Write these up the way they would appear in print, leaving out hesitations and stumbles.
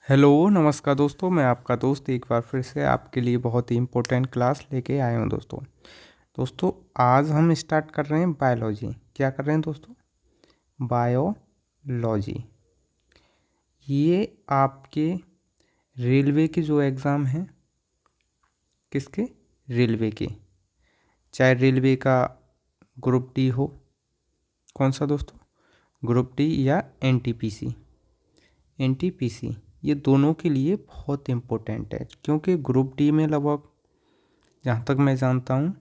Hello नमस्कार दोस्तों, मैं आपका दोस्त एक बार फिर से आपके लिए बहुत ही इम्पोर्टेंट क्लास लेके आया हूँ दोस्तों आज हम स्टार्ट कर रहे हैं बायोलॉजी। क्या कर रहे हैं दोस्तों? बायोलॉजी। ये आपके रेलवे के जो एग्ज़ाम हैं, किसके? रेलवे के। चाहे रेलवे का ग्रुप डी हो, कौन सा दोस्तों? ग्रुप डी या एनटीपीसी। एनटीपीसी ये दोनों के लिए बहुत इम्पोर्टेंट है, क्योंकि ग्रुप डी में लगभग, जहाँ तक मैं जानता हूँ,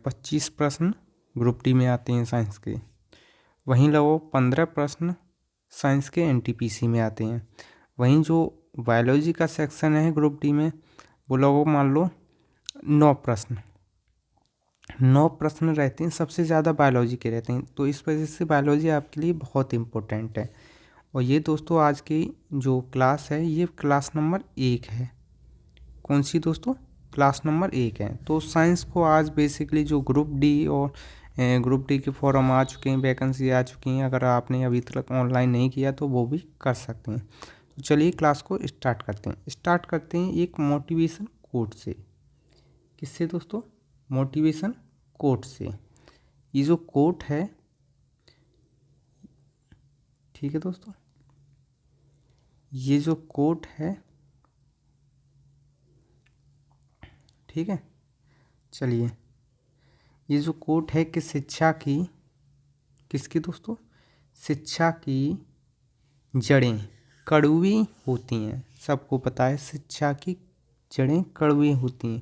25 प्रश्न ग्रुप डी में आते हैं साइंस के। वहीं लगभग 15 प्रश्न साइंस के एनटीपीसी में आते हैं। वहीं जो बायोलॉजी का सेक्शन है ग्रुप डी में, वो लगभग मान लो 9 प्रश्न रहते हैं। सबसे ज़्यादा बायोलॉजी के रहते हैं, तो इस वजह से बायोलॉजी आपके लिए बहुत इम्पोर्टेंट है। और ये दोस्तों आज की जो क्लास है, ये क्लास नंबर 1 है। कौन सी दोस्तों? क्लास नंबर 1 है। तो साइंस को आज बेसिकली जो ग्रुप डी और ग्रुप डी के फॉर्म आ चुके हैं, वैकेंसी आ चुकी हैं। अगर आपने अभी तक ऑनलाइन नहीं किया तो वो भी कर सकते हैं। तो चलिए क्लास को स्टार्ट करते हैं एक मोटिवेशन कोट से। किससे दोस्तों? मोटिवेशन कोट से। ये जो कोट है, ठीक है दोस्तों, ये जो कोट है, ठीक है, चलिए, ये जो कोट है कि शिक्षा की, किसकी दोस्तों? शिक्षा की जड़ें कड़वी होती हैं। सबको पता है शिक्षा की जड़ें कड़वी होती हैं,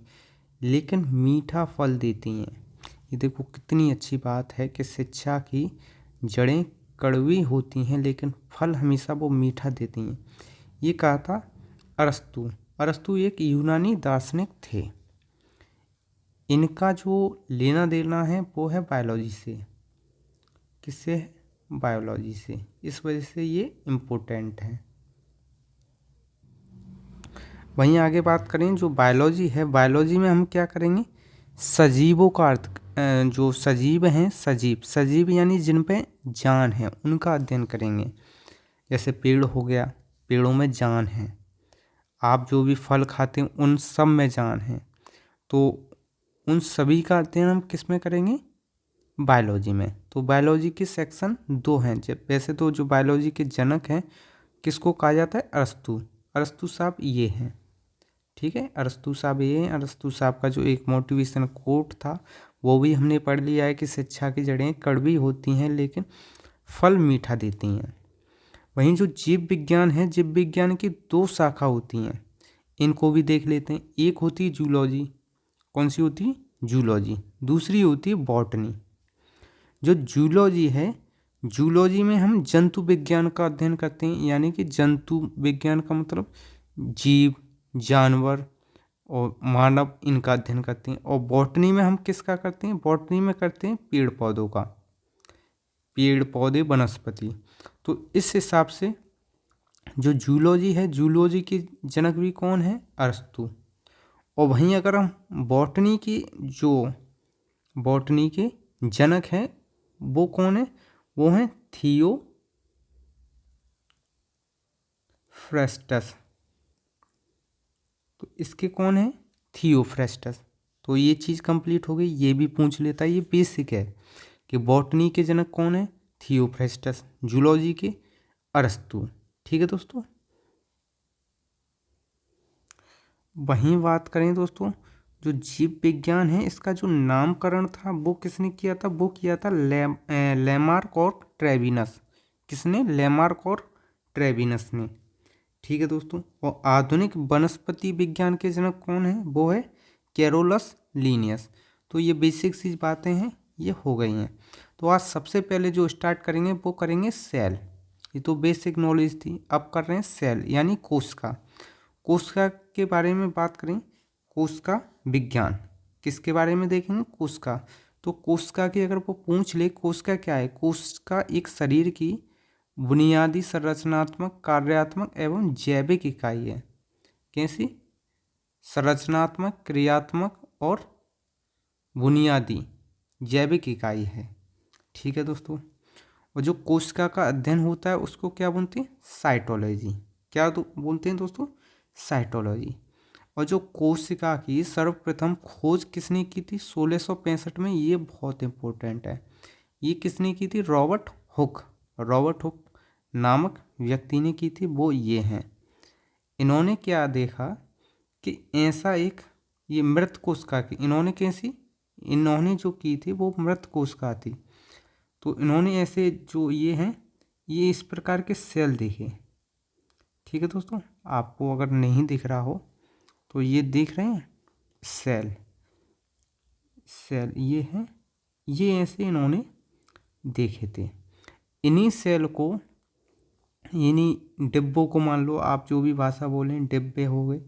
लेकिन मीठा फल देती हैं। ये देखो कितनी अच्छी बात है कि शिक्षा की जड़ें कड़वी होती हैं, लेकिन फल हमेशा वो मीठा देती हैं। ये कहा था अरस्तु। अरस्तु एक यूनानी दार्शनिक थे। इनका जो लेना देना है वो है बायोलॉजी से। किससे है? बायोलॉजी से। इस वजह से ये इम्पोर्टेंट है। वहीं आगे बात करें, जो बायोलॉजी है, बायोलॉजी में हम क्या करेंगे? सजीवों का अर्थ, जो सजीव हैं, सजीव यानी जिन पे जान है, उनका अध्ययन करेंगे। जैसे पेड़ हो गया, पेड़ों में जान है। आप जो भी फल खाते हैं उन सब में जान है। तो उन सभी का अध्ययन हम किस में करेंगे? बायोलॉजी में। तो बायोलॉजी के सेक्शन 2 हैं। जब वैसे तो जो बायोलॉजी के जनक हैं, किसको कहा जाता है? अरस्तु। अरस्तु साहब ये हैं, ठीक है, अरस्तु साहब ये हैं। अरस्तु साहब का जो एक मोटिवेशन कोट था, वो भी हमने पढ़ लिया है कि शिक्षा की जड़ें कड़वी होती हैं, लेकिन फल मीठा देती हैं। वहीं जो जीव विज्ञान है, जीव विज्ञान की 2 शाखा होती हैं। इनको भी देख लेते हैं। एक होती है जूलॉजी। कौन सी होती है? जूलॉजी। दूसरी होती है बॉटनी। जो जूलॉजी है, जूलॉजी में हम जंतु विज्ञान का अध्ययन करते हैं, यानी कि जंतु विज्ञान का मतलब जीव, जानवर और मानव, इनका अध्ययन करते हैं। और बॉटनी में हम किसका करते हैं? बॉटनी में करते हैं पेड़ पौधों का, पेड़ पौधे वनस्पति। तो इस हिसाब से जो जूलॉजी है, जूलॉजी के जनक भी कौन है? अरस्तु। और वहीं अगर हम बॉटनी की, जो बॉटनी के जनक हैं, वो कौन है? वो हैं थियोफ्रेस्टस। तो इसके कौन है? थियोफ्रेस्टस। तो ये चीज़ कंप्लीट हो गई। ये भी पूछ लेता है, ये बेसिक है कि बॉटनी के जनक कौन है? थियोफ्रेस्टस। जूलॉजी के अरस्तु। ठीक है दोस्तों। वहीं बात करें दोस्तों, जो जीव विज्ञान है, इसका जो नामकरण था वो किसने किया था? वो किया था लेमार्क और ट्रेविनस। किसने? लेमार्क और ट्रेविनस ने। ठीक है दोस्तों। और आधुनिक वनस्पति विज्ञान के जनक कौन है? वो है कैरोलस लीनियस। तो ये बेसिक सी बातें हैं, ये हो गई हैं। तो आज सबसे पहले जो स्टार्ट करेंगे वो करेंगे सेल। ये तो बेसिक नॉलेज थी। अब कर रहे हैं सेल यानी कोशिका। कोशिका के बारे में बात करें, कोशिका विज्ञान। किसके बारे में देखेंगे? कोशिका। तो कोशिका की अगर वो पूछ ले, कोशिका क्या है? कोशिका एक शरीर की बुनियादी संरचनात्मक, कार्यात्मक एवं जैविक इकाई है। कैसी? संरचनात्मक, क्रियात्मक और बुनियादी जैविक इकाई है। ठीक है दोस्तों। और जो कोशिका का अध्ययन होता है उसको क्या बोलते हैं? साइटोलॉजी। क्या बोलते हैं दोस्तों, साइटोलॉजी। और जो कोशिका की सर्वप्रथम खोज किसने की थी 1665 में, ये बहुत इंपॉर्टेंट है। ये किसने की थी, रॉबर्ट हुक। रॉबर्ट हुक नामक व्यक्ति ने की थी, वो ये हैं। इन्होंने क्या देखा कि ऐसा एक ये मृत कोशिका की, इन्होंने जो की थी वो मृत कोशिका थी। तो इन्होंने ऐसे जो ये हैं, ये इस प्रकार के सेल देखे। ठीक है दोस्तों, आपको अगर नहीं दिख रहा हो तो ये देख रहे हैं सेल ये हैं, ये ऐसे इन्होंने देखे थे। इन्हीं सेल को, इन्हीं डिब्बों को, मान लो आप जो भी भाषा बोलें, डिब्बे हो गए,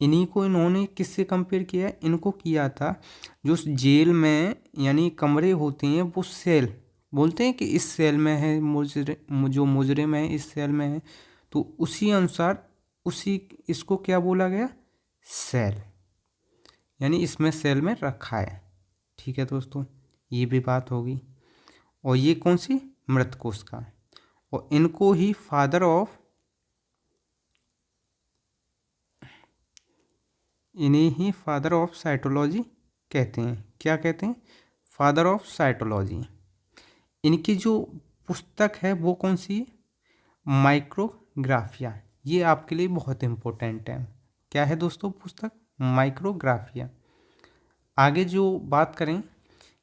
इन्हीं को इन्होंने किससे कंपेयर किया है, इनको किया था जो जेल में यानी कमरे होते हैं, वो सेल बोलते हैं कि इस सेल में है जो मुजरिम है इस सेल में है, तो उसी अनुसार इसको क्या बोला गया, सेल, यानी इसमें सेल में रखा है। ठीक है दोस्तों, ये भी बात होगी। और ये कौन सी, मृत कोशिका। और इनको ही फादर ऑफ, इन्हें ही फादर ऑफ साइटोलॉजी कहते हैं। क्या कहते हैं, फादर ऑफ साइटोलॉजी। इनकी जो पुस्तक है वो कौन सी है, माइक्रोग्राफिया। ये आपके लिए बहुत इम्पोर्टेंट है। क्या है दोस्तों पुस्तक, माइक्रोग्राफिया। आगे जो बात करें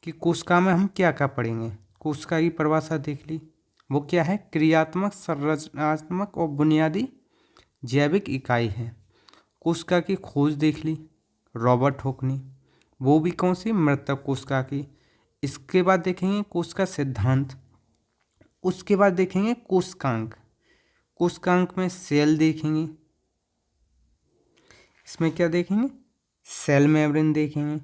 कि कोशिका में हम क्या क्या पढ़ेंगे, कोशिका की परिभाषा देख ली, वो क्या है, क्रियात्मक, संरचनात्मक और बुनियादी जैविक इकाई है। कोशिका की खोज देख ली रॉबर्ट हुक ने, वो भी कौन सी, मृतक कोशिका की। इसके बाद देखेंगे कोशिका सिद्धांत, उसके बाद देखेंगे कोशिकांक। कोशिकांक में सेल देखेंगे, इसमें क्या देखेंगे, सेल मेम्ब्रेन देखेंगे,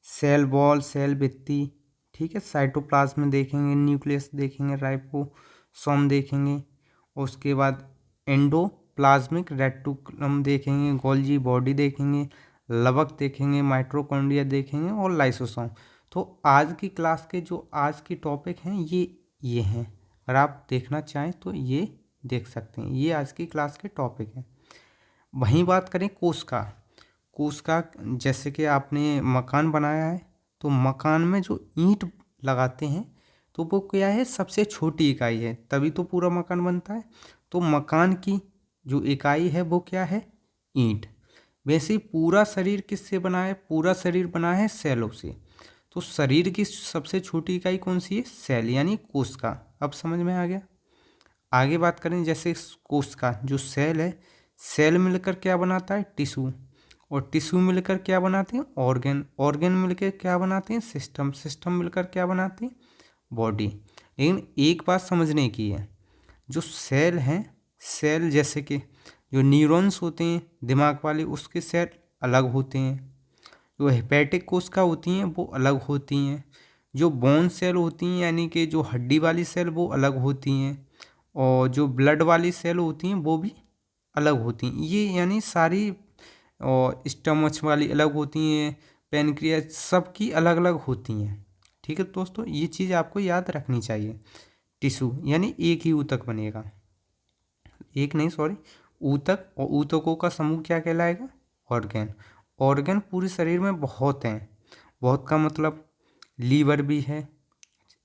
सेल वॉल, सेल भित्ति। ठीक है, साइटोप्लाज्म देखेंगे, न्यूक्लियस देखेंगे, राइबोसोम देखेंगे, और उसके बाद एंडोप्लाज्मिक रेटिकुलम देखेंगे, गोल्जी बॉडी देखेंगे, लवक देखेंगे, माइटोकॉन्ड्रिया देखेंगे और लाइसोसोम। तो आज की क्लास के जो आज की टॉपिक हैं ये हैं, अगर आप देखना चाहें तो ये देख सकते हैं, ये आज की क्लास के टॉपिक हैं। वहीं बात करें कोशिका, जैसे कि आपने मकान बनाया है, तो मकान में जो ईंट लगाते हैं तो वो क्या है, सबसे छोटी इकाई है, तभी तो पूरा मकान बनता है। तो मकान की जो इकाई है वो क्या है, ईंट। वैसे ही पूरा शरीर किससे बना है, पूरा शरीर बना है सेलों से। तो शरीर की सबसे छोटी इकाई कौन सी है, सेल यानी कोशिका। अब समझ में आ गया। आगे बात करें, जैसे कोशिका जो सेल है, सेल मिलकर क्या बनाता है, टिश्यू, और टिश्यू मिलकर क्या बनाते हैं, ऑर्गन मिलकर क्या बनाते हैं, सिस्टम मिलकर क्या बनाते हैं, बॉडी। लेकिन एक बात समझने की है, जो सेल हैं, सेल जैसे कि जो न्यूरॉन्स होते हैं दिमाग वाले, उसके सेल अलग होते हैं। जो हेपेटिक कोशिका होती हैं वो अलग होती हैं। जो बोन सेल होती हैं यानी कि जो हड्डी वाली सेल वो अलग होती हैं। और जो ब्लड वाली सेल होती हैं वो भी अलग होती हैं। ये यानी सारी, और स्टमच वाली अलग होती हैं, पेनक्रियास सबकी अलग अलग होती हैं। ठीक है दोस्तों, ये चीज़ आपको याद रखनी चाहिए। टिश्यू यानी एक ही ऊतक बनेगा, एक नहीं सॉरी, ऊतक, और ऊतकों का समूह क्या कहलाएगा, ऑर्गन पूरे शरीर में बहुत हैं। बहुत का मतलब लीवर भी है,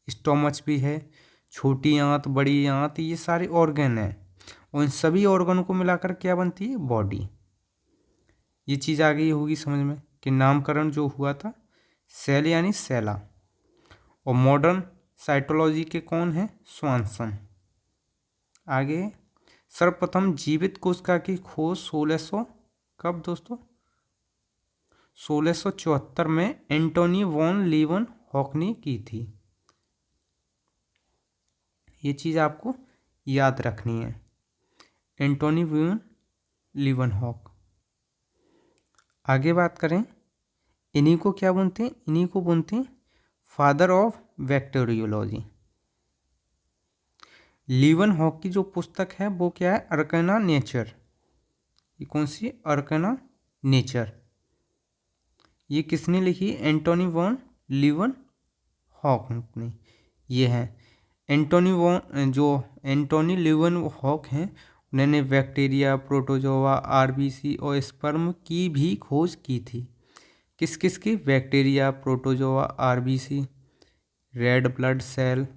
स्टोमच भी है, छोटी आंत, बड़ी आंत, ये सारे ऑर्गन हैं। और इन सभी ऑर्गन को मिलाकर क्या बनती है, बॉडी। ये चीज़ आ गई होगी समझ में कि नामकरण जो हुआ था सेल यानी सेला। और मॉडर्न साइटोलॉजी के कौन है, स्वानसन। आगे, सर्वप्रथम जीवित कोशिका की खोज 1600 कब दोस्तों, 1674 में एंटोनी वॉन लीवनहॉक ने की थी। ये चीज़ आपको याद रखनी है, एंटोनी वॉन लीवनहॉक। आगे बात करें, इन्हीं को क्या बोलते हैं, इन्हीं को बोलते हैं फादर ऑफ बैक्टीरियोलॉजी। लीवनहॉक की जो पुस्तक है वो क्या है, अर्कना नेचर। ये कौन सी, अर्कना नेचर। ये किसने लिखी, एंटोनी वॉन लीवनहॉक ने। ये है एंटोनी लीवनहॉक हैं, उन्होंने बैक्टीरिया, प्रोटोजोआ, आरबीसी और स्पर्म की भी खोज की थी। किस किस की? Bacteria, protozoa, RBC, red blood cell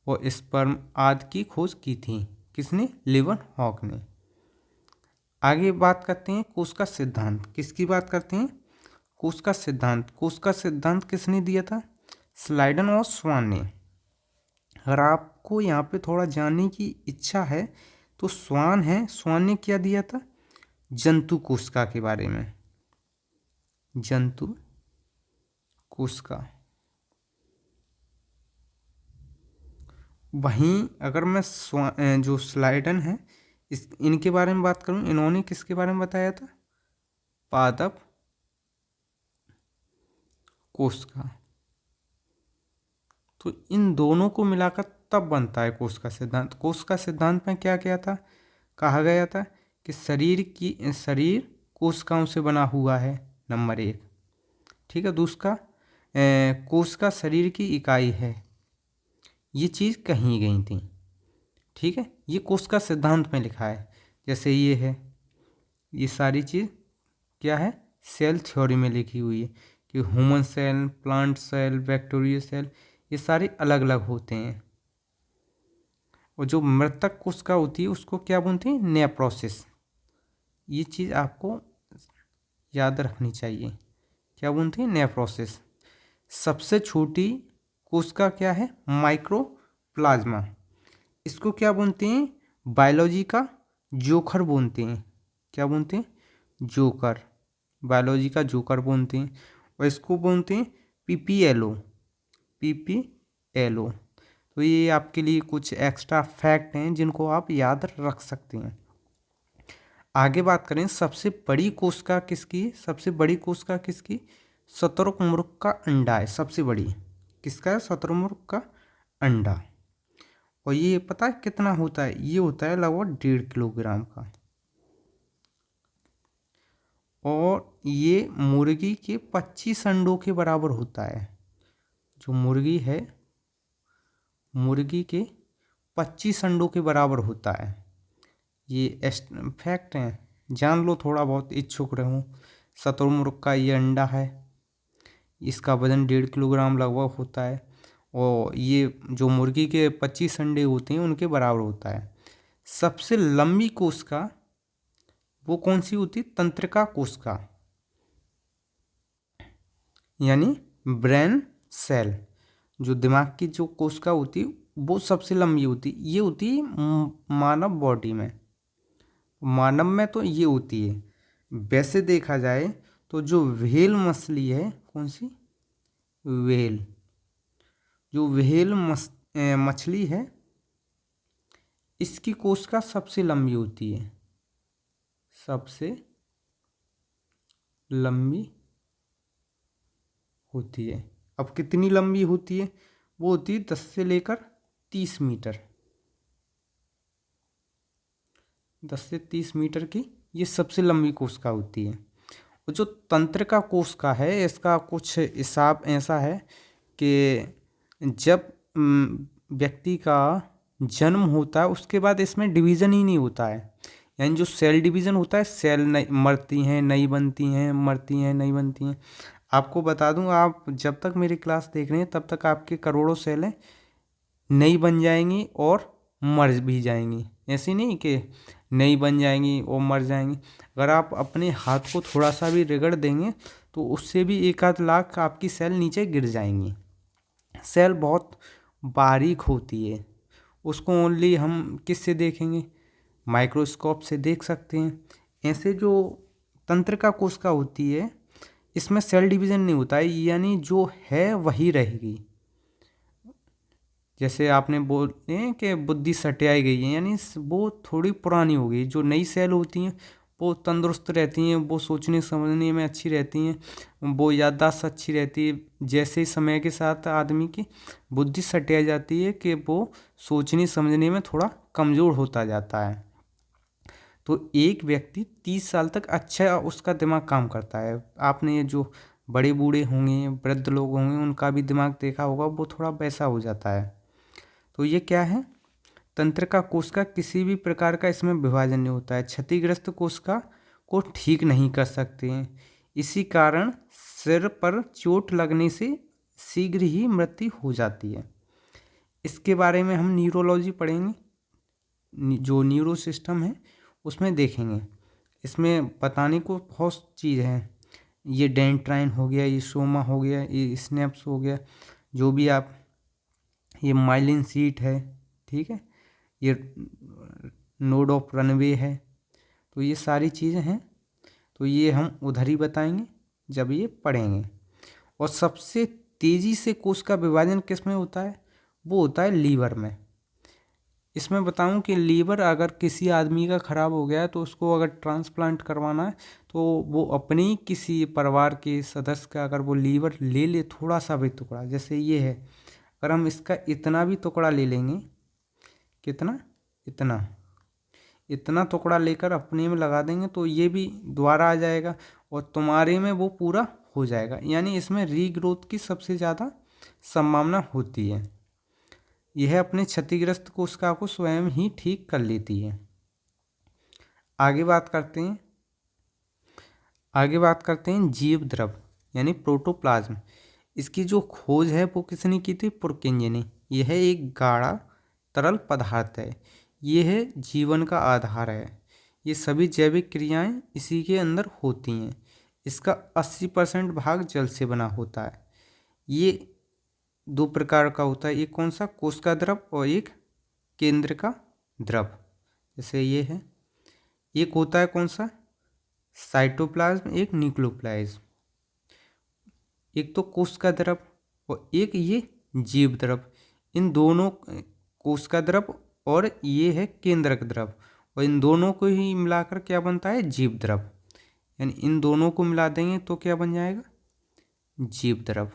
और स्पर्म आदि की खोज की थी। किसने? लीवन-हॉक ने। आगे बात करते हैं कोश का सिद्धांत। किसकी बात करते हैं? कोश का सिद्धांत। कोश का सिद्धांत किसने दिया था? स्लाइडन और स्वान ने। अगर आपको यहाँ पे थोड़ा जानने की इच्छा है तो स्वान है, स्वान ने क्या दिया था? जंतु कोशिका के बारे में, जंतु कोशिका। वहीं अगर मैं जो स्लाइडन है इनके बारे में बात करूं, इन्होंने किसके बारे में बताया था? पादप कोशिका। तो इन दोनों को मिलाकर तब बनता है कोश का सिद्धांत। कोश का सिद्धांत में क्या क्या था? कहा गया था कि शरीर कोशिकाओं से बना हुआ है, नंबर 1। ठीक है। दूसरा, कोशिका शरीर की इकाई है। ये चीज़ कही गई थी। ठीक है। ये कोश का सिद्धांत में लिखा है। जैसे ये है, ये सारी चीज़ क्या है? सेल थ्योरी में लिखी हुई है कि human cell, plant cell, bacteria cell, ये सारे अलग अलग होते हैं। और जो मृतक कोशिका होती है उसको क्या बोलते हैं? नेप्रोसिस। ये चीज़ आपको याद रखनी चाहिए। क्या बोलते हैं? नेप्रोसिस। सबसे छोटी कोशिका क्या है? माइक्रोप्लाज्मा। इसको क्या बोलते हैं? बायोलॉजी का जोकर बोलते हैं। क्या बोलते हैं? जोकर। बायोलॉजी का जोकर बोलते हैं। और इसको बोलते हैं पीपीएलओ। पीपीएलओ। तो ये आपके लिए कुछ एक्स्ट्रा फैक्ट हैं जिनको आप याद रख सकते हैं। आगे बात करें, सबसे बड़ी कोशिका किसकी? सबसे बड़ी कोशिका किसकी? शुतुरमुर्ग का अंडा है सबसे बड़ी। किसका है? शुतुरमुर्ग का अंडा। और ये पता है कितना होता है? ये होता है लगभग 1.5 किलोग्राम का। और ये मुर्गी के 25 अंडों के बराबर होता है। जो मुर्गी है, मुर्गी के 25 अंडों के बराबर होता है। ये फैक्ट हैं, जान लो थोड़ा बहुत, इच्छुक रहो। शुतुरमुर्ग का ये अंडा है, इसका वजन 1.5 किलोग्राम लगभग होता है। और ये जो मुर्गी के 25 अंडे होते हैं उनके बराबर होता है। सबसे लंबी कोशिका वो कौन सी होती? तंत्रिका कोशिका, यानी ब्रेन सेल। जो दिमाग की जो कोशिका होती है वो सबसे लंबी होती है। ये होती है मानव बॉडी में, मानव में तो ये होती है। वैसे देखा जाए तो जो व्हेल मछली है, कौन सी? व्हेल। जो व्हेल मछली है इसकी कोशिका सबसे लंबी होती है, सबसे लंबी होती है। अब कितनी लंबी होती है? वो होती है 10 से लेकर 30 मीटर। 10 से 30 मीटर की ये सबसे लंबी कोशिका होती है। और जो तंत्रिका कोशिका है इसका कुछ हिसाब ऐसा है कि जब व्यक्ति का जन्म होता है उसके बाद इसमें डिवीज़न ही नहीं होता है। यानी जो सेल डिवीज़न होता है, सेल नई मरती हैं, नई बनती हैं, मरती हैं, नई बनती हैं। आपको बता दूं, आप जब तक मेरी क्लास देख रहे हैं तब तक आपके करोड़ों सेलें नई बन जाएंगी और मर भी जाएंगी। ऐसी नहीं कि नई बन जाएंगी और मर जाएंगी। अगर आप अपने हाथ को थोड़ा सा भी रगड़ देंगे तो उससे भी 1 आध लाख आपकी सेल नीचे गिर जाएंगी। सेल बहुत बारीक होती है, उसको ओनली हम किससे देखेंगे? माइक्रोस्कोप से देख सकते हैं। ऐसे जो तंत्रिका कोशिका होती है इसमें सेल डिवीज़न नहीं होता है, यानी जो है वही रहेगी। जैसे आपने बोले कि बुद्धि सटियाई गई है, यानी वो थोड़ी पुरानी हो गई। जो नई सेल होती हैं वो तंदुरुस्त रहती हैं, वो सोचने समझने में अच्छी रहती हैं, वो याददाश्त अच्छी रहती है। जैसे समय के साथ आदमी की बुद्धि सटिया जाती है कि वो सोचने समझने में थोड़ा कमज़ोर होता जाता है। तो एक व्यक्ति 30 साल तक अच्छा उसका दिमाग काम करता है। आपने ये जो बड़े बूढ़े होंगे, वृद्ध लोग होंगे, उनका भी दिमाग देखा होगा, वो थोड़ा वैसा हो जाता है। तो ये क्या है? तंत्रिका कोशिका किसी भी प्रकार का इसमें विभाजन नहीं होता है। क्षतिग्रस्त कोशिका को ठीक नहीं कर सकते हैं। इसी कारण सिर पर चोट लगने से शीघ्र ही मृत्यु हो जाती है। इसके बारे में हम न्यूरोलॉजी पढ़ेंगे, जो न्यूरो सिस्टम है उसमें देखेंगे। इसमें बताने को बहुत चीज़ है। ये डेंड्राइन हो गया, ये सोमा हो गया, ये स्नेप्स हो गया, जो भी आप, ये माइलिन सीट है, ठीक है, ये नोड ऑफ रनवे है। तो ये सारी चीज़ें हैं, तो ये हम उधर ही बताएंगे जब ये पढ़ेंगे। और सबसे तेज़ी से कोश का विभाजन किस में होता है? वो होता है लीवर में। इसमें बताऊं कि लीवर अगर किसी आदमी का ख़राब हो गया है तो उसको अगर ट्रांसप्लांट करवाना है तो वो अपने ही किसी परिवार के सदस्य का अगर वो लीवर ले ले, थोड़ा सा भी टुकड़ा, जैसे ये है, अगर हम इसका इतना भी टुकड़ा ले लेंगे, कितना, इतना टुकड़ा लेकर अपने में लगा देंगे तो ये भी दोबारा आ जाएगा और तुम्हारे में वो पूरा हो जाएगा। यानी इसमें रीग्रोथ की सबसे ज़्यादा संभावना होती है। यह अपने क्षतिग्रस्त कोशिका को स्वयं ही ठीक कर लेती है। आगे बात करते हैं जीव द्रव यानी प्रोटोप्लाज्म। इसकी जो खोज है वो किसने की थी? पुरकिंजे ने। यह एक गाढ़ा तरल पदार्थ है। यह जीवन का आधार है। ये सभी जैविक क्रियाएं इसी के अंदर होती हैं। इसका 80% भाग जल से बना होता है। ये दो प्रकार का होता है, एक कौन सा? कोशिका द्रव और एक केंद्र का द्रव। जैसे ये है, एक होता है कौन सा? साइटोप्लाज्म, एक न्यूक्लियोप्लाज्म। एक तो कोशिका द्रव और एक ये जीव द्रव। इन दोनों, कोशिका द्रव और ये है केंद्रक द्रव, और इन दोनों को ही मिलाकर क्या बनता है? जीव द्रव। यानी इन दोनों को मिला देंगे तो क्या बन जाएगा? जीव द्रव।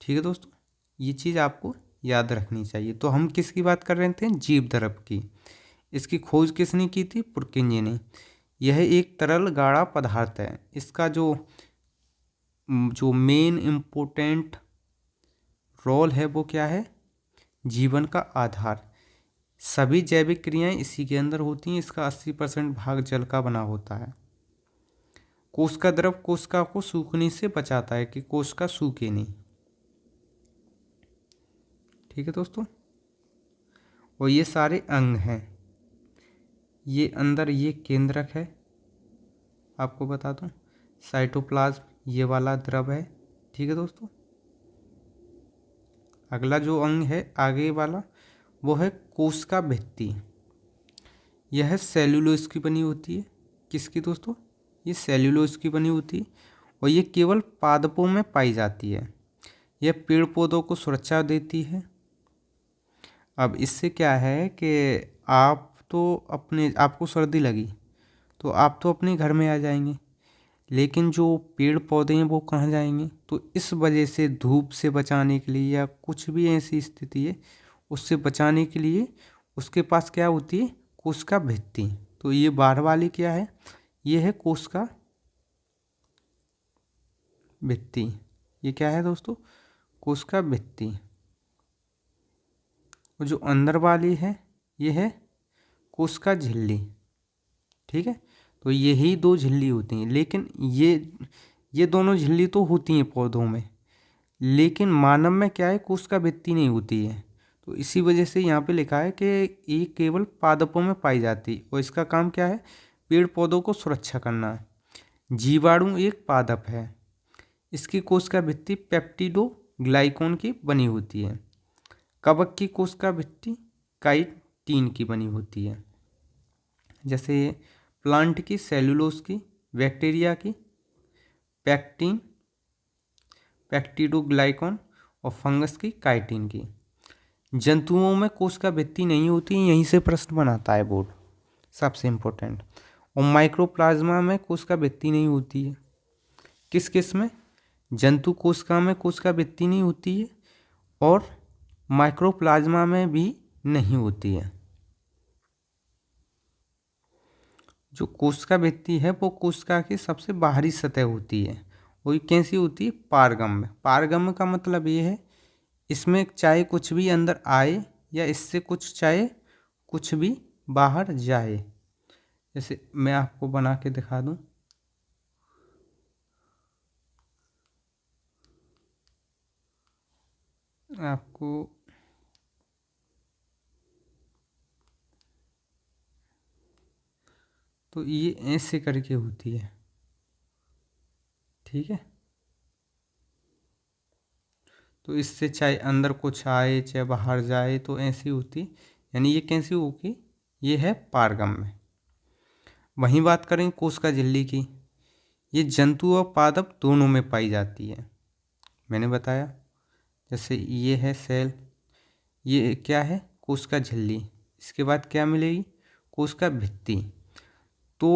ठीक है दोस्तों, ये चीज़ आपको याद रखनी चाहिए। तो हम किसकी बात कर रहे थे? जीव द्रव की। इसकी खोज किसने की थी? पुरकिंजे ने। यह एक तरल गाढ़ा पदार्थ है। इसका जो मेन इम्पोर्टेंट रोल है वो क्या है? जीवन का आधार। सभी जैविक क्रियाएं इसी के अंदर होती हैं। इसका 80% भाग जल का बना होता है। कोशिका द्रव कोशिका को सूखने से बचाता है कि कोशिका सूखे नहीं। ठीक है दोस्तों, और ये सारे अंग हैं। ये अंदर ये केंद्रक है, आपको बता दूं। साइटोप्लाज्म ये वाला द्रव है। ठीक है दोस्तों, अगला जो अंग है आगे वाला वो है कोशिका भित्ति। यह सेल्यूलोज की बनी होती है। किसकी दोस्तों? ये सेल्यूलोज की बनी होती है और ये केवल पादपों में पाई जाती है। यह पेड़ पौधों को सुरक्षा देती है। अब इससे क्या है कि आपको सर्दी लगी तो आप तो अपने घर में आ जाएंगे, लेकिन जो पेड़ पौधे हैं वो कहाँ जाएंगे? तो इस वजह से धूप से बचाने के लिए या कुछ भी ऐसी स्थिति है उससे बचाने के लिए उसके पास क्या होती है? कोशिका भित्ति। तो ये बाहर वाली क्या है? ये है कोशिका भित्ति। ये क्या है दोस्तों? कोशिका भित्ति। और जो अंदर वाली है ये है कोशिका झिल्ली। ठीक है, तो यही दो झिल्ली होती हैं। लेकिन ये दोनों झिल्ली तो होती हैं पौधों में, लेकिन मानव में क्या है? कोशिका भित्ति नहीं होती है। तो इसी वजह से यहाँ पे लिखा है कि ये केवल पादपों में पाई जाती है और इसका काम क्या है? पेड़ पौधों को सुरक्षा करना है। जीवाणु एक पादप है। इसकी कोशिका भित्ति पेप्टिडोग्लाइकॉन की बनी होती है। कवक की कोशिका भित्ति काइटिन की बनी होती है। जैसे प्लांट की सेल्यूलोज की, बैक्टीरिया की पैक्टिन पेप्टिडोग्लाइकॉन और फंगस की काइटिन की। जंतुओं में कोशिका भित्ति नहीं होती, यहीं से प्रश्न बनाता है बोर्ड, सबसे इम्पोर्टेंट। और माइक्रोप्लाज्मा में कोशिका भित्ति नहीं होती है। किस किस में? जंतु कोशिका में कोशिका भित्ति नहीं होती है और माइक्रोप्लाज्मा में भी नहीं होती है। जो कोशिका भित्ति है वो कोशिका की सबसे बाहरी सतह होती है। वो कैसी होती है? पारगम्य। पारगम्य का मतलब ये है इसमें चाहे कुछ भी अंदर आए या इससे कुछ चाहे कुछ भी बाहर जाए। जैसे मैं आपको बना के दिखा दूं, आपको तो ये ऐसे करके होती है, ठीक है। तो इससे चाहे अंदर कुछ आए चाहे बाहर जाए तो ऐसी होती, यानी ये कैसी होगी, ये है पारगम्य। वहीं बात करें कोशिका झिल्ली की, ये जंतु और पादप दोनों में पाई जाती है। मैंने बताया जैसे ये है सेल, ये क्या है, कोशिका झिल्ली। इसके बाद क्या मिलेगी, कोशिका भित्ति। तो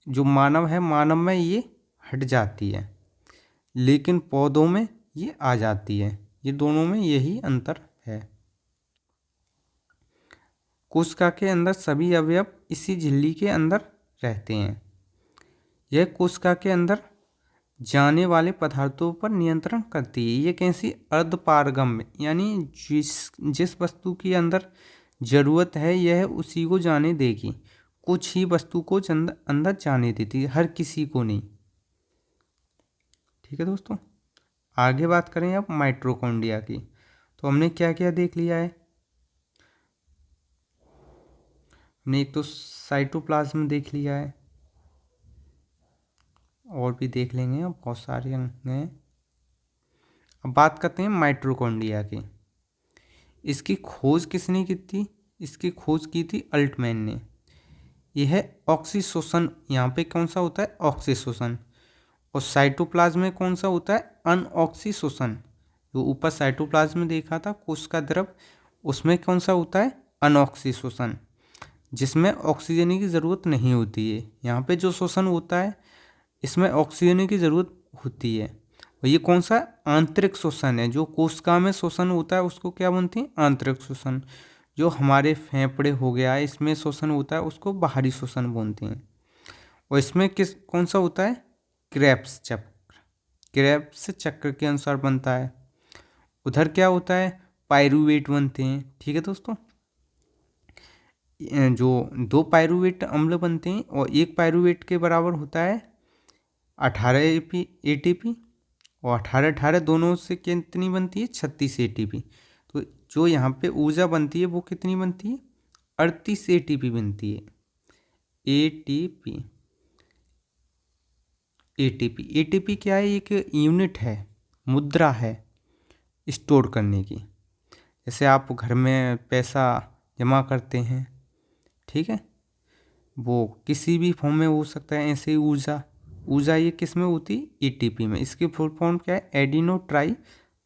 जो मानव है, मानव में ये हट जाती है, लेकिन पौधों में ये आ जाती है। ये दोनों में यही अंतर है। कोशिका के अंदर सभी अवयव इसी झिल्ली के अंदर रहते हैं। यह कोशिका के अंदर जाने वाले पदार्थों पर नियंत्रण करती है। ये कैसी, अर्धपारगम्य, यानी जिस वस्तु के अंदर जरूरत है यह उसी को जाने देगी। कुछ ही वस्तु को अंदर जाने देती है, हर किसी को नहीं। ठीक है दोस्तों, आगे बात करें अब माइटोकॉन्ड्रिया की। तो हमने क्या क्या देख लिया है, हमने एक तो साइटोप्लाज्म देख लिया है, और भी देख लेंगे, अब बहुत सारे अंग हैं। अब बात करते हैं माइटोकॉन्ड्रिया की। इसकी खोज किसने की थी, इसकी खोज की थी अल्टमैन ने। यह है ऑक्सीशोषण, यहाँ पे कौन सा होता है, ऑक्सीशोषण। और साइटोप्लाज्म में कौन सा होता है, अनऑक्सीशोषण। जो ऊपर साइटोप्लाज्म में देखा था कोशिका द्रव, उसमें कौन सा होता है, अनऑक्सीशोषण, जिसमें ऑक्सीजन की ज़रूरत नहीं होती है। यहाँ पे जो शोषण होता है इसमें ऑक्सीजन की ज़रूरत होती है। और ये कौन सा, आंतरिक शोषण है। जो कोशिका में शोषण होता है उसको क्या बोलते हैं, आंतरिक शोषण। जो हमारे फेफड़े हो गया इसमें शोषण होता है उसको बाहरी शोषण बोलते हैं। और इसमें कौन सा होता है, क्रेब्स चक्र, क्रेब्स चक्र के अनुसार बनता है। उधर क्या होता है, पायरूवेट बनते हैं। ठीक है दोस्तों, जो 2 पायरूवेट अम्ल बनते हैं और 1 पायरूवेट के बराबर होता है 18 ATP, और 18 दोनों से कितनी बनती है, 36 ATP। तो जो यहाँ पे ऊर्जा बनती है वो कितनी बनती है, 38 ATP बनती है। ATP, ATP क्या है, एक यूनिट है, मुद्रा है स्टोर करने की। जैसे आप घर में पैसा जमा करते हैं, ठीक है, वो किसी भी फॉर्म में हो सकता है। ऐसे ही ऊर्जा ये किस में होती है, ATP में। इसकी फुल फॉर्म क्या है, एडिनो ट्राई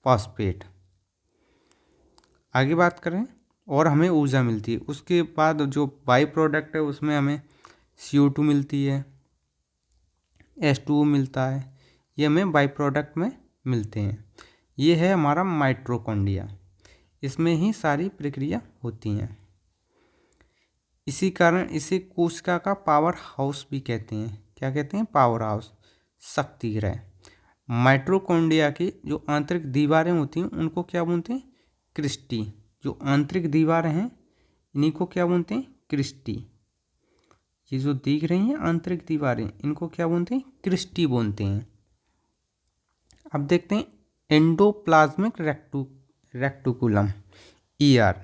फॉस्फेट। आगे बात करें, और हमें ऊर्जा मिलती है। उसके बाद जो बाई प्रोडक्ट है उसमें हमें CO2 मिलती है, H2O मिलता है। ये हमें बाई प्रोडक्ट में मिलते हैं। ये है हमारा माइटोकॉन्ड्रिया, इसमें ही सारी प्रक्रिया होती हैं। इसी कारण इसे कोशिका का पावर हाउस भी कहते हैं। क्या कहते हैं, पावर हाउस, शक्ति गृह। माइटोकॉन्ड्रिया की जो आंतरिक दीवारें होती हैं उनको क्या बोलते हैं, क्रिस्टी। जो आंतरिक दीवारें हैं इन्हीं को क्या बोलते हैं, क्रिस्टी। ये जो दिख रही हैं आंतरिक दीवारें, इनको क्या बोलते हैं, क्रिस्टी बोलते हैं। अब देखते हैं एंडोप्लाज्मिक रेक्टिकुलम, ER।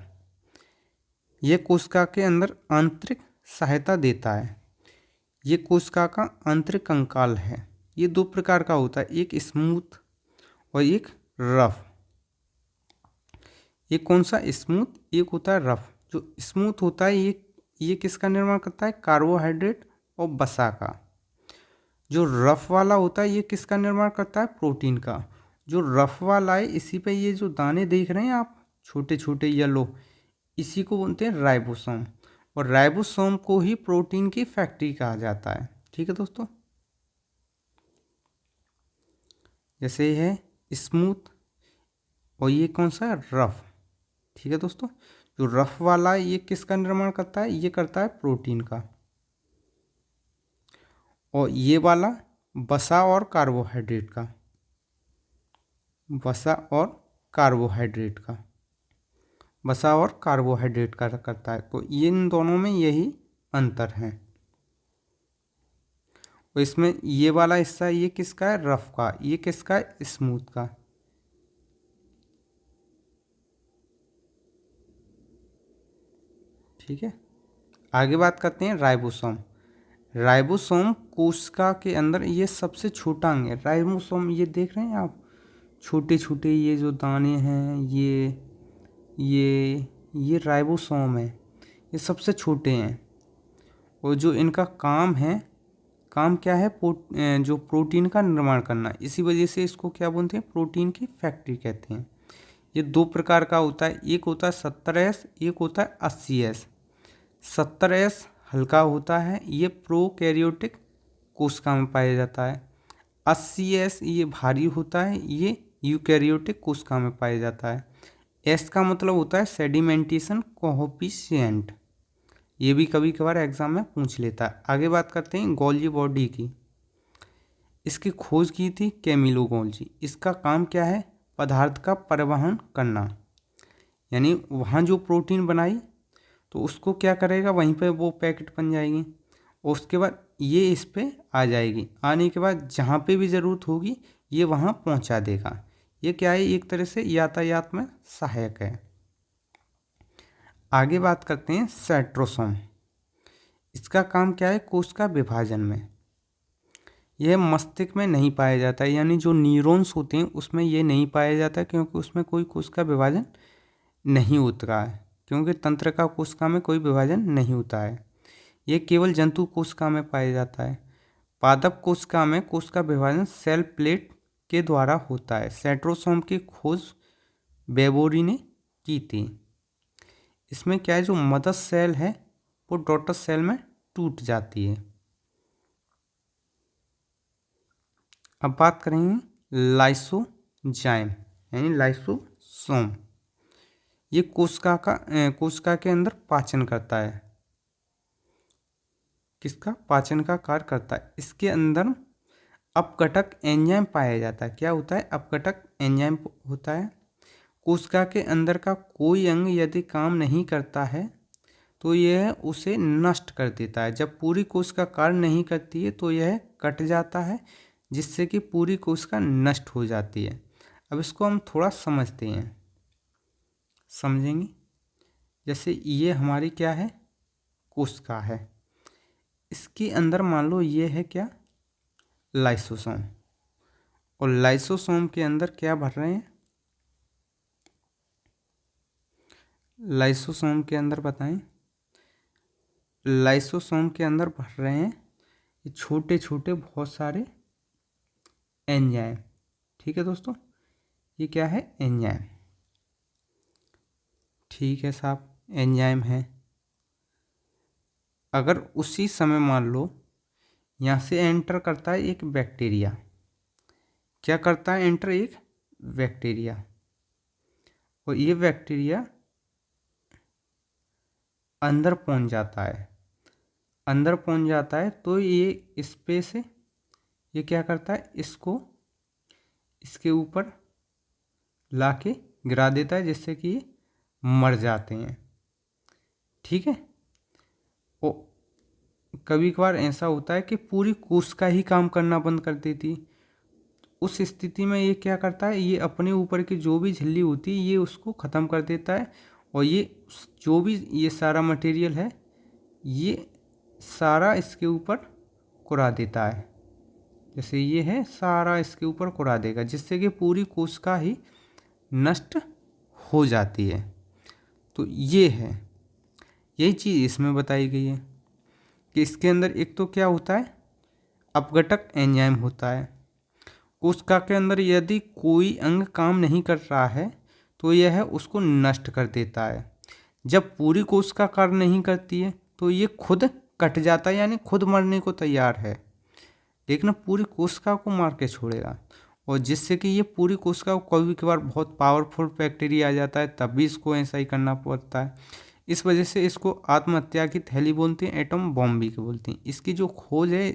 यह कोशिका के अंदर आंतरिक सहायता देता है। ये कोशिका का आंतरिक कंकाल है। ये 2 प्रकार का होता है, एक स्मूथ और एक रफ। ये कौन सा, स्मूथ, एक होता है रफ। जो स्मूथ होता है ये किसका निर्माण करता है, कार्बोहाइड्रेट और वसा का। जो रफ वाला होता है ये किसका निर्माण करता है, प्रोटीन का। जो रफ वाला है इसी पे ये जो दाने देख रहे हैं आप, छोटे छोटे येलो, इसी को बोलते हैं राइबोसोम। और राइबोसोम को ही प्रोटीन की फैक्ट्री कहा जाता है। ठीक है दोस्तों, जैसे ये है स्मूथ और ये कौन सा है, रफ। ठीक है दोस्तों, जो रफ वाला है ये किसका निर्माण करता है, ये करता है प्रोटीन का। और ये वाला वसा और कार्बोहाइड्रेट का, वसा और कार्बोहाइड्रेट का। वसा और कार्बोहाइड्रेट का करता है। तो इन दोनों में यही अंतर है। और इसमें ये वाला हिस्सा ये किसका है, रफ का, ये किसका है, स्मूथ का। ठीक है, आगे बात करते हैं राइबोसोम। राइबोसोम कोशिका के अंदर ये सबसे छोटा अंग है। राइबोसोम ये देख रहे हैं आप, छोटे छोटे ये जो दाने हैं, ये राइबोसोम है, ये सबसे छोटे हैं। और जो इनका काम है, काम क्या है, जो प्रोटीन का निर्माण करना। इसी वजह से इसको क्या बोलते हैं, प्रोटीन की फैक्ट्री कहते हैं। ये दो प्रकार का होता है, एक होता है 70S, एक होता है 80S। 70S हल्का होता है, ये प्रोकैरियोटिक कोशिका में पाया जाता है। 80S ये भारी होता है, ये यूकैरियोटिक कोशिका में पाया जाता है। एस का मतलब होता है सेडिमेंटेशन कोएफिशिएंट, ये भी कभी कभार एग्जाम में पूछ लेता है। आगे बात करते हैं गोल्जी बॉडी की। इसकी खोज की थी कैमिलो गोल्जी। इसका काम क्या है, पदार्थ का परिवहन करना, यानी वहाँ जो प्रोटीन बनाई तो उसको क्या करेगा, वहीं पे वो पैकेट बन जाएगी और उसके बाद ये इस पे आ जाएगी। आने के बाद जहाँ पे भी ज़रूरत होगी ये वहाँ पहुँचा देगा। ये क्या है, एक तरह से यातायात में सहायक है। आगे बात करते हैं सेंट्रोसोम। इसका काम क्या है, कोशिका विभाजन में। यह मस्तिष्क में नहीं पाया जाता है, यानी जो न्यूरॉन्स होते हैं उसमें ये नहीं पाया जाता है, क्योंकि उसमें कोई कोशिका विभाजन नहीं होता है, क्योंकि तंत्रिका कोशिका में कोई विभाजन नहीं होता है। ये केवल जंतु कोशिका में पाया जाता है। पादप कोशिका में कोशिका विभाजन सेल प्लेट के द्वारा होता है। सेंट्रोसोम की खोज बेबोरी ने की थी। इसमें क्या है, जो मदर सेल है वो डॉटर सेल में टूट जाती है। अब बात करेंगे लाइसोजाइम यानी लाइसोसोम। ये कोशिका के अंदर पाचन करता है। किसका, पाचन का कार्य करता है। इसके अंदर अपघटक एंजाइम पाया जाता है। क्या होता है, अपघटक एंजाइम होता है। कोशिका के अंदर का कोई अंग यदि काम नहीं करता है तो यह उसे नष्ट कर देता है। जब पूरी कोशिका कार्य नहीं करती है तो यह कट जाता है, जिससे कि पूरी कोशिका नष्ट हो जाती है। अब इसको हम थोड़ा समझते हैं, समझेंगे। जैसे ये हमारी क्या है, कोशिका है। इसके अंदर मान लो ये है क्या, लाइसोसोम। और लाइसोसोम के अंदर क्या भर रहे हैं, लाइसोसोम के अंदर बताएं, लाइसोसोम के अंदर भर रहे हैं ये छोटे छोटे बहुत सारे एंजाइम। ठीक है दोस्तों, ये क्या है, एंजाइम। ठीक है साहब, एंजाइम है। अगर उसी समय मान लो यहाँ से एंटर करता है एक बैक्टीरिया। क्या करता है, एंटर एक बैक्टीरिया, और ये बैक्टीरिया अंदर पहुँच जाता है। अंदर पहुँच जाता है तो ये स्पेस से ये क्या करता है, इसको इसके ऊपर लाके गिरा देता है, जिससे कि ये मर जाते हैं। ठीक है, ओ कभी कभार ऐसा होता है कि पूरी कोशिका ही काम करना बंद कर देती। उस स्थिति में ये क्या करता है, ये अपने ऊपर की जो भी झिल्ली होती है ये उसको ख़त्म कर देता है, और ये जो भी ये सारा मटेरियल है ये सारा इसके ऊपर कुरा देता है। जैसे ये है, सारा इसके ऊपर कुरा देगा, जिससे कि पूरी कोशिका ही नष्ट हो जाती है। तो ये है, यही चीज़ इसमें बताई गई है कि इसके अंदर एक तो क्या होता है, अपघटक एंजाइम होता है। कोशिका के अंदर यदि कोई अंग काम नहीं कर रहा है तो यह उसको नष्ट कर देता है। जब पूरी कोशिका कार्य नहीं करती है तो ये खुद कट जाता है, यानी खुद मरने को तैयार है, लेकिन पूरी कोशिका को मार के छोड़ेगा। और जिससे कि ये पूरी कोशिका को, कभी कभार बहुत पावरफुल बैक्टीरिया आ जाता है तब भी इसको ऐसा ही करना पड़ता है। इस वजह से इसको आत्महत्या की थैली बोलते हैं, एटम बॉम्ब भी बोलते हैं। इसकी जो खोज है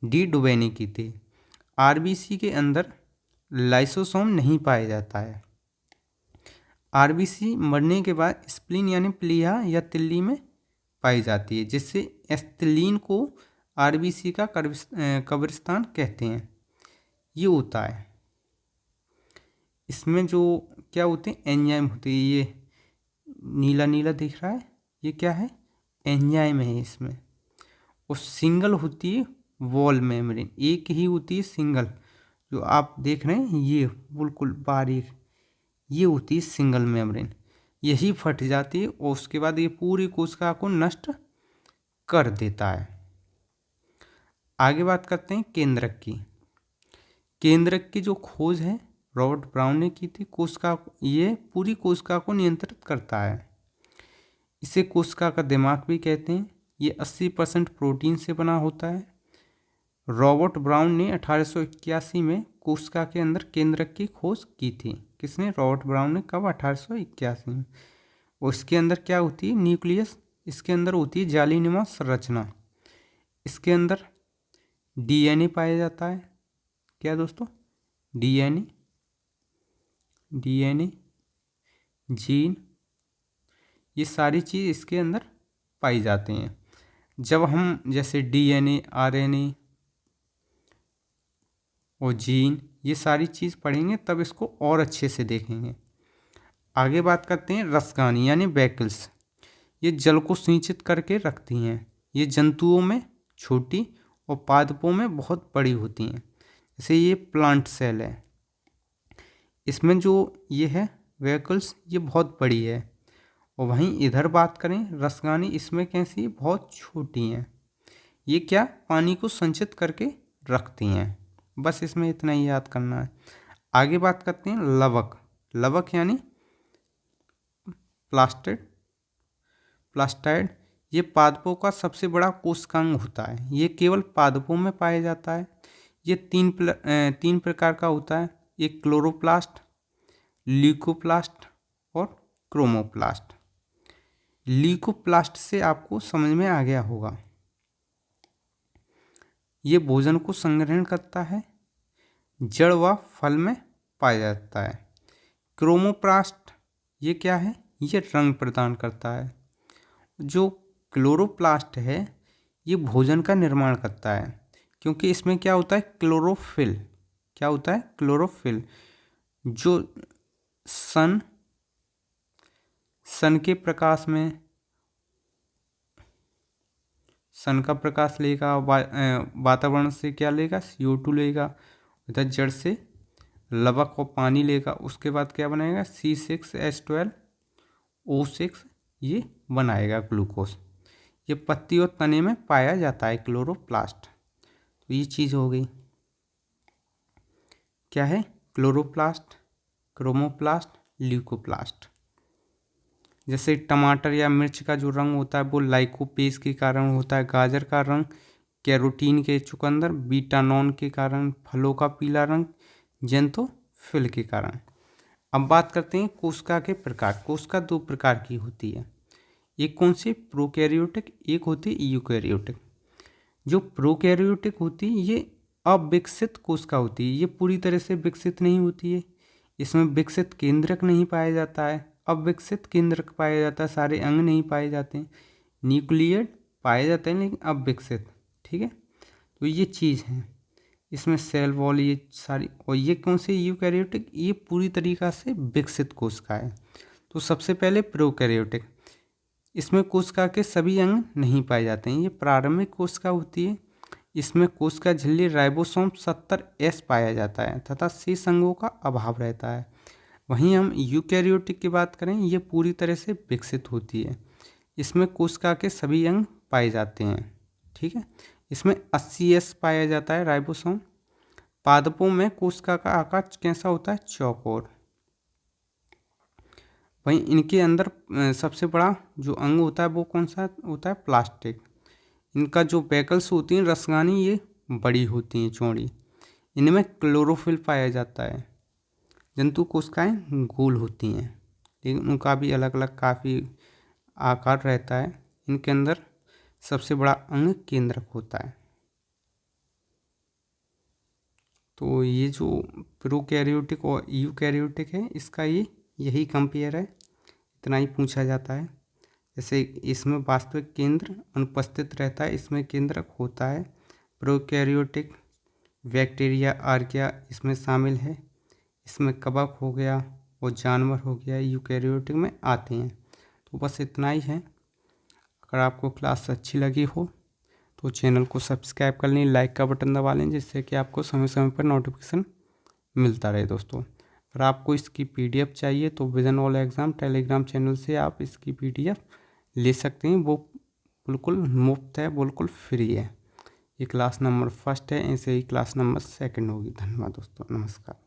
डी डुबेनी की थी। आरबीसी के अंदर लाइसोसोम नहीं पाया जाता है। आरबीसी मरने के बाद स्प्लीन यानी प्लीहा या तिल्ली में पाई जाती है, जिससे एस्थिलीन को आरबीसी का कब्रिस्तान कहते हैं। ये होता है, इसमें जो क्या होते हैं एंजाइम होते हैं, ये नीला नीला दिख रहा है, ये क्या है, एंजाइम है इसमें। और सिंगल होती है वॉल मेम्ब्रेन, एक ही होती है सिंगल, जो आप देख रहे हैं ये बिल्कुल बारीक, ये होती है सिंगल मेम्ब्रेन। यही फट जाती है और उसके बाद ये पूरी कोशिका को नष्ट कर देता है। आगे बात करते हैं केंद्रक की। केंद्रक की जो खोज है रॉबर्ट ब्राउन ने की थी। कोशिका, ये पूरी कोशिका को नियंत्रित करता है। इसे कोशिका का दिमाग भी कहते हैं। ये 80% प्रोटीन से बना होता है। रॉबर्ट ब्राउन ने 1881 में कोशिका के अंदर केंद्रक की खोज की थी। किसने? रॉबर्ट ब्राउन ने। कब? 1881 में। और इसके अंदर क्या होती है? न्यूक्लियस। इसके अंदर होती है जालीनुमा संरचना। इसके अंदर डीएनए पाया जाता है। क्या दोस्तों? डीएनए, जीन, ये सारी चीज़ इसके अंदर पाई जाती हैं। जब हम जैसे डीएनए, आरएनए और जीन, ये सारी चीज़ पढ़ेंगे तब इसको और अच्छे से देखेंगे। आगे बात करते हैं रसगानी यानी वैकल्स। ये जल को सिंचित करके रखती हैं। ये जंतुओं में छोटी और पादपों में बहुत बड़ी होती हैं। जैसे ये प्लांट सेल है, इसमें जो ये है वैकल्स, ये बहुत बड़ी है। और वहीं इधर बात करें रसगानी, इसमें कैसी? बहुत छोटी हैं। ये क्या? पानी को संचित करके रखती हैं। बस इसमें इतना ही याद करना है। आगे बात करते हैं लवक। लवक यानी प्लास्टाइड। ये पादपों का सबसे बड़ा कोशिकांग होता है। ये केवल पादपों में पाया जाता है। ये तीन प्रकार का होता है। एक क्लोरोप्लास्ट, ल्यूकोप्लास्ट और क्रोमोप्लास्ट। ल्यूकोप्लास्ट से आपको समझ में आ गया होगा, ये भोजन को संग्रहण करता है, जड़ व फल में पाया जाता है। क्रोमोप्लास्ट ये क्या है? ये रंग प्रदान करता है। जो क्लोरोप्लास्ट है ये भोजन का निर्माण करता है, क्योंकि इसमें क्या होता है? क्लोरोफिल। क्या होता है? क्लोरोफिल, जो सन के प्रकाश में, सन का प्रकाश लेगा, वातावरण से क्या लेगा? CO2 लेगा। इधर जड़ से लवक और पानी लेगा। उसके बाद क्या बनाएगा? C6H12O6, ये बनाएगा ग्लूकोज। ये पत्ती और तने में पाया जाता है क्लोरोप्लास्ट। तो ये चीज़ हो गई। क्या है? Chloroplast, chromoplast, leucoplast. जैसे टमाटर या मिर्च का जो रंग होता है वो लाइकोपेज के कारण होता है। गाजर का रंग कैरोटीन के चुकंदर, बीटानॉन के कारण। फलों का पीला रंग जेंथोफिल के कारण। अब बात करते हैं कोशिका के प्रकार। कोशिका दो प्रकार की होती है। एक कौन सी? प्रोकैरियोटिक, एक होती है यूकैरियोटिक। जो प्रोकैरियोटिक होती है ये अविकसित कोशिका होती है। ये पूरी तरह से विकसित नहीं होती है। इसमें विकसित केंद्रक नहीं पाया जाता है। अविकसित केंद्रक पाया जाता है, सारे अंग नहीं पाए जाते हैं। न्यूक्लियड पाए जाते हैं लेकिन अविकसित। ठीक है, तो ये चीज़ है। इसमें सेल वॉल ये सारी। और ये कौन सी? यूकैरियोटिक, ये पूरी तरीक़ा से विकसित कोशिका है। तो सबसे पहले प्रोकैरियोटिक, इसमें कोशिका के सभी अंग नहीं पाए जाते हैं। ये प्रारंभिक कोशिका होती है। इसमें कोशिका झिल्ली राइबोसोम 70S पाया जाता है तथा शेष अंगों का अभाव रहता है। वहीं हम यूकैरियोटिक की बात करें, ये पूरी तरह से विकसित होती है। इसमें कोशिका के सभी अंग पाए जाते हैं। ठीक है, इसमें 80S पाया जाता है राइबोसोम। पादपों में कोशिका का आकार कैसा होता है? चौकोर। वहीं इनके अंदर सबसे बड़ा जो अंग होता है वो कौन सा होता है? प्लास्टिक। इनका जो वैकल्स होती हैं रसगानी, ये बड़ी होती हैं, चौड़ी। इनमें क्लोरोफिल पाया जाता है। जंतु कोशिकाएं गोल होती हैं, लेकिन उनका भी अलग अलग काफ़ी आकार रहता है। इनके अंदर सबसे बड़ा अंग केंद्रक होता है। तो ये जो प्रोकैरियोटिक और यूकैरियोटिक है, इसका ये यही कंपेयर है, इतना ही पूछा जाता है। जैसे इसमें वास्तविक केंद्र अनुपस्थित रहता है, इसमें केंद्रक होता है। प्रोकैरियोटिक बैक्टीरिया आर्किया इसमें शामिल है, इसमें कवक हो गया और जानवर हो गया, यूकैरियोटिक में आते हैं। तो बस इतना ही है। अगर आपको क्लास अच्छी लगी हो तो चैनल को सब्सक्राइब कर लें, लाइक का बटन दबा लें, जिससे कि आपको समय समय पर नोटिफिकेशन मिलता रहे दोस्तों। अगर आपको इसकी पीडीएफ चाहिए तो vision all exam Telegram channel से आप इसकी पीडीएफ ले सकते हैं। वो बिल्कुल मुफ्त है, बिल्कुल फ्री है। ये क्लास नंबर 1 है, ऐसे ही क्लास नंबर 2 होगी। धन्यवाद दोस्तों, नमस्कार।